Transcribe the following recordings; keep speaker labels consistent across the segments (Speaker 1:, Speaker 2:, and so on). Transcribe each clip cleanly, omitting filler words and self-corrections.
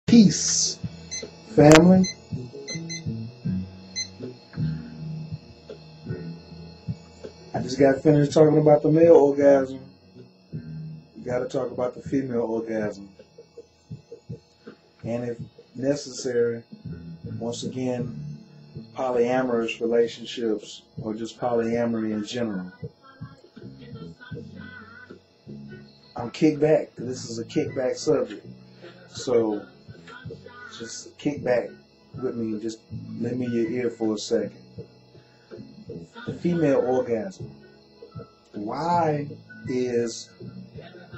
Speaker 1: Peace, family. I just got finished talking about the male orgasm. We got to talk about the female orgasm. And if necessary, once again, polyamorous relationships or just polyamory in general. I'm kicked back. This is a kickback subject. So just kick back with me. Just lend me your ear for a second. The female orgasm. Why is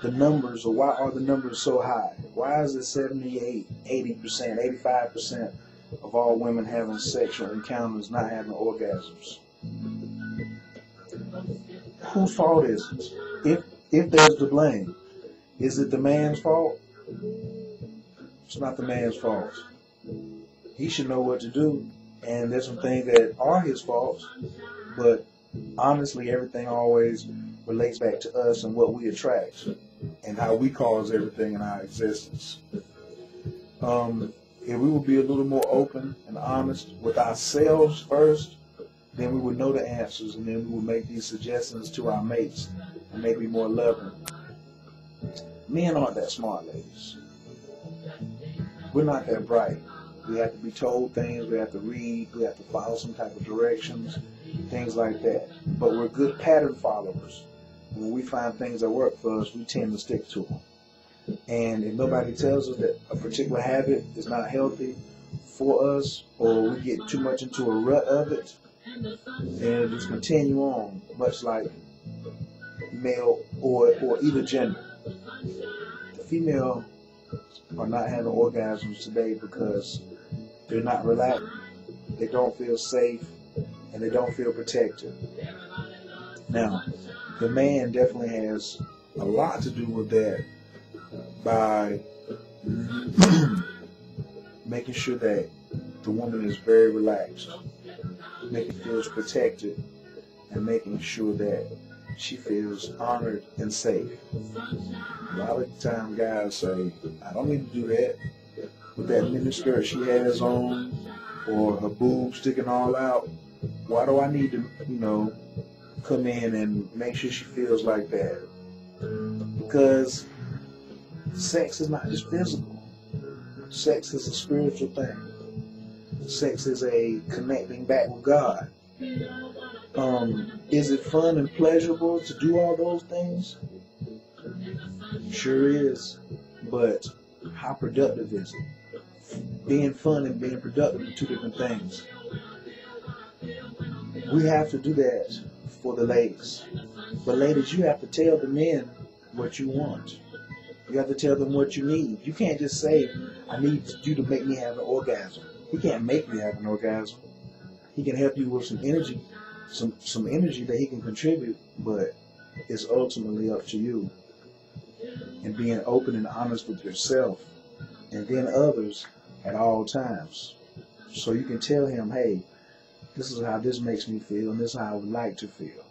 Speaker 1: the numbers, or why are the numbers so high? Why is it 78, 80%, 85% of all women having sexual encounters not having orgasms? Whose fault is it? If there's the blame, is it the man's fault? It's not the man's fault. He should know what to do, and there's some things that are his faults, but honestly, everything always relates back to us and what we attract and how we cause everything in our existence. If we would be a little more open and honest with ourselves first, then we would know the answers, and then we would make these suggestions to our mates and maybe more loving. Men aren't that smart, ladies. We're not that bright. We have to be told things, we have to read, we have to follow some type of directions, things like that. But we're good pattern followers. When we find things that work for us, we tend to stick to them. And if nobody tells us that a particular habit is not healthy for us, or we get too much into a rut of it, then just continue on, much like male or either gender. The female are not having orgasms today because they're not relaxed, they don't feel safe, and they don't feel protected. Now, the man definitely has a lot to do with that by making sure that the woman is very relaxed, making sure feels protected, and making sure that she feels honored and safe. A lot of the time guys say, I don't need to do that with that miniskirt she has on or her boobs sticking all out. Why do I need to, come in and make sure she feels like that? Because sex is not just physical. Sex is a spiritual thing. Sex is a connecting back with God. Is it fun and pleasurable to do all those things? Sure is. But how productive is it? Being fun and being productive are two different things. We have to do that for the ladies. But ladies, you have to tell the men what you want. You have to tell them what you need. You can't just say, I need you to make me have an orgasm. He can't make me have an orgasm. He can help you with some energy, some energy that he can contribute, but it's ultimately up to you. And being open and honest with yourself and then others at all times. So you can tell him, hey, this is how this makes me feel, and this is how I would like to feel.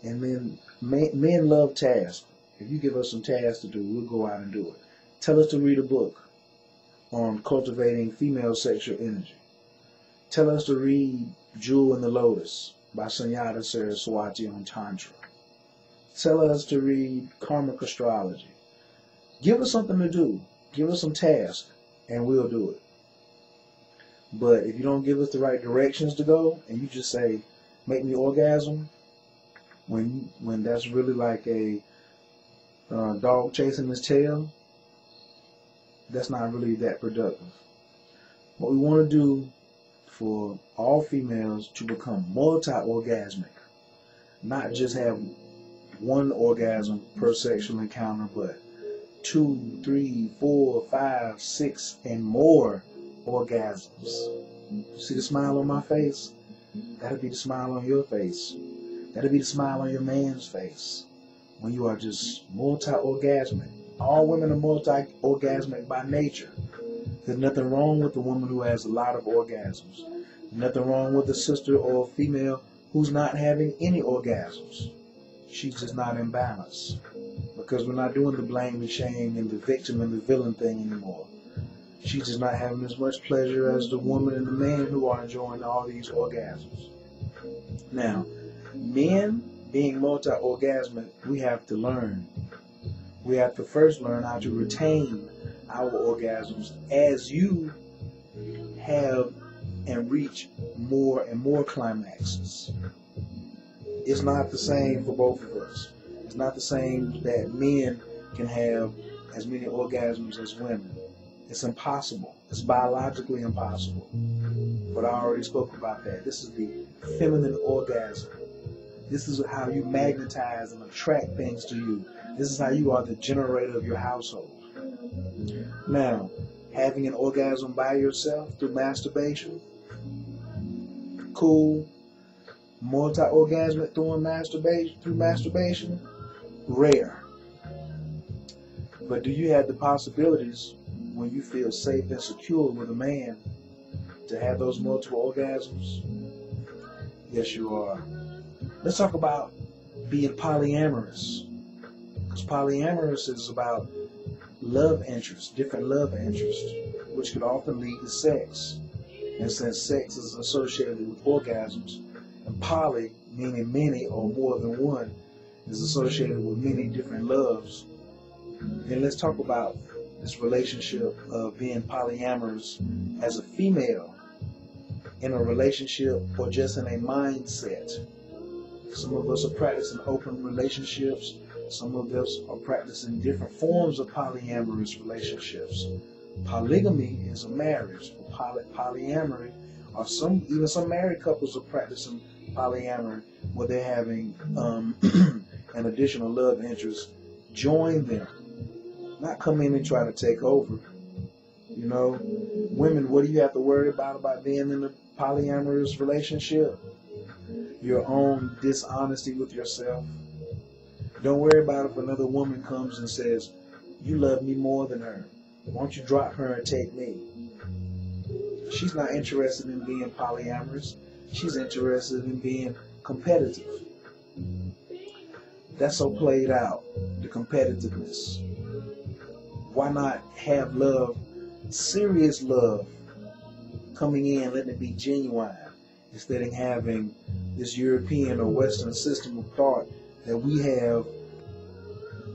Speaker 1: And then men love tasks. If you give us some tasks to do, we'll go out and do it. Tell us to read a book on cultivating female sexual energy. Tell us to read Jewel in the Lotus by Sunyata Saraswati on Tantra. Tell us to read Karmic Astrology. Give us something to do. Give us some tasks, and we'll do it. But if you don't give us the right directions to go, and you just say, make me orgasm, when that's really like a dog chasing his tail, that's not really that productive. What we want to do for all females to become multi-orgasmic, not just have one orgasm per sexual encounter, but 2, 3, 4, 5, 6, and more orgasms. See the smile on my face? That'll be the smile on your face. That'll be the smile on your man's face. When you are just multi-orgasmic. All women are multi-orgasmic by nature. There's nothing wrong with the woman who has a lot of orgasms. Nothing wrong with a sister or a female who's not having any orgasms. She's just not in balance. Because we're not doing the blame and shame and the victim and the villain thing anymore. She's just not having as much pleasure as the woman and the man who are enjoying all these orgasms. Now, men being multi-orgasmic, we have to learn. We have to first learn how to retain our orgasms as you have and reach more and more climaxes. It's not the same for both of us. It's not the same that men can have as many orgasms as women. It's impossible. It's biologically impossible. But I already spoke about that. This is the feminine orgasm. This is how you magnetize and attract things to you. This is how you are the generator of your household. Now, having an orgasm by yourself through masturbation, cool. Multi-orgasmic through masturbation, rare. But do you have the possibilities when you feel safe and secure with a man to have those multiple orgasms? Yes, you are. Let's talk about being polyamorous. Because polyamorous is about love interests, different love interests, which could often lead to sex. And since sex is associated with orgasms, and poly, meaning many or more than one, is associated with many different loves, then let's talk about this relationship of being polyamorous as a female in a relationship or just in a mindset. Some of us are practicing open relationships. Some of us are practicing different forms of polyamorous relationships. Polygamy is a marriage. Polyamory, or even some married couples are practicing polyamory, where they're having an additional love interest join them, not come in and try to take over. You know, women, what do you have to worry about being in a polyamorous relationship? Your own dishonesty with yourself. Don't worry about if another woman comes and says, you love me more than her. Why don't you drop her and take me? She's not interested in being polyamorous. She's interested in being competitive. That's so played out, the competitiveness. Why not have love, serious love, coming in, letting it be genuine, instead of having this European or Western system of thought that we have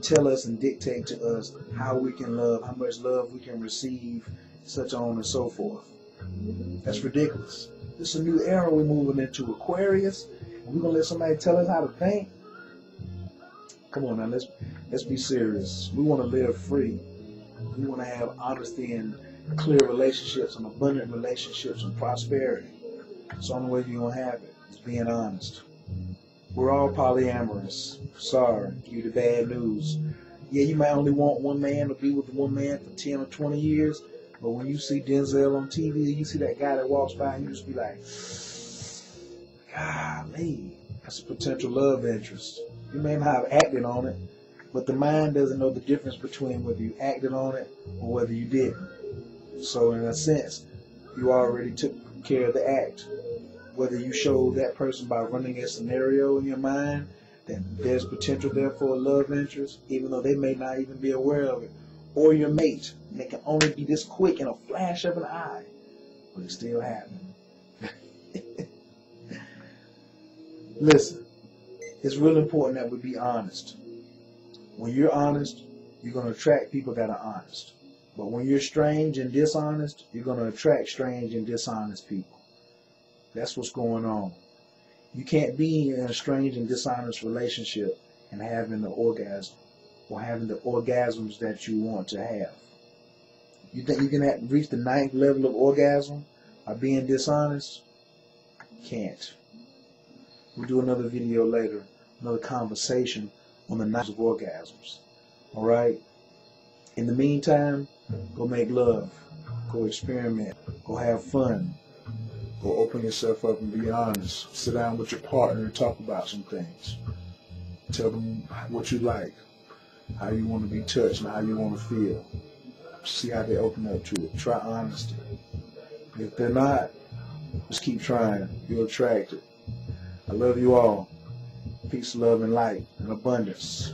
Speaker 1: tell us and dictate to us how we can love, how much love we can receive, such on and so forth. That's ridiculous. This is a new era we're moving into, Aquarius, and we're going to let somebody tell us how to think? Come on now, let's be serious. We want to live free. We want to have honesty and clear relationships and abundant relationships and prosperity. It's the only way you're going to have it, is being honest. We're all polyamorous. Sorry, give you the bad news. Yeah, you might only want one man to be with one man for 10 or 20 years, but when you see Denzel on TV, you see that guy that walks by and you just be like, golly, that's a potential love interest. You may not have acted on it, but the mind doesn't know the difference between whether you acted on it or whether you didn't. So in a sense, you already took care of the act. Whether you show that person by running a scenario in your mind that there's potential there for a love interest, even though they may not even be aware of it, or your mate, and it can only be this quick in a flash of an eye, but it's still happening. Listen, it's really important that we be honest. When you're honest, you're going to attract people that are honest. But when you're strange and dishonest, you're going to attract strange and dishonest people. That's what's going on. You can't be in a strange and dishonest relationship and having the orgasm or having the orgasms that you want to have. You think you can reach the 9th level of orgasm by being dishonest? Can't. We'll do another video later, another conversation on the 9 of orgasms. All right? In the meantime, go make love. Go experiment. Go have fun. Go open yourself up and be honest. Sit down with your partner and talk about some things. Tell them what you like, how you want to be touched, and how you want to feel. See how they open up to it. Try honesty. If they're not, just keep trying. You'll attract it. I love you all. Peace, love, and light, and abundance.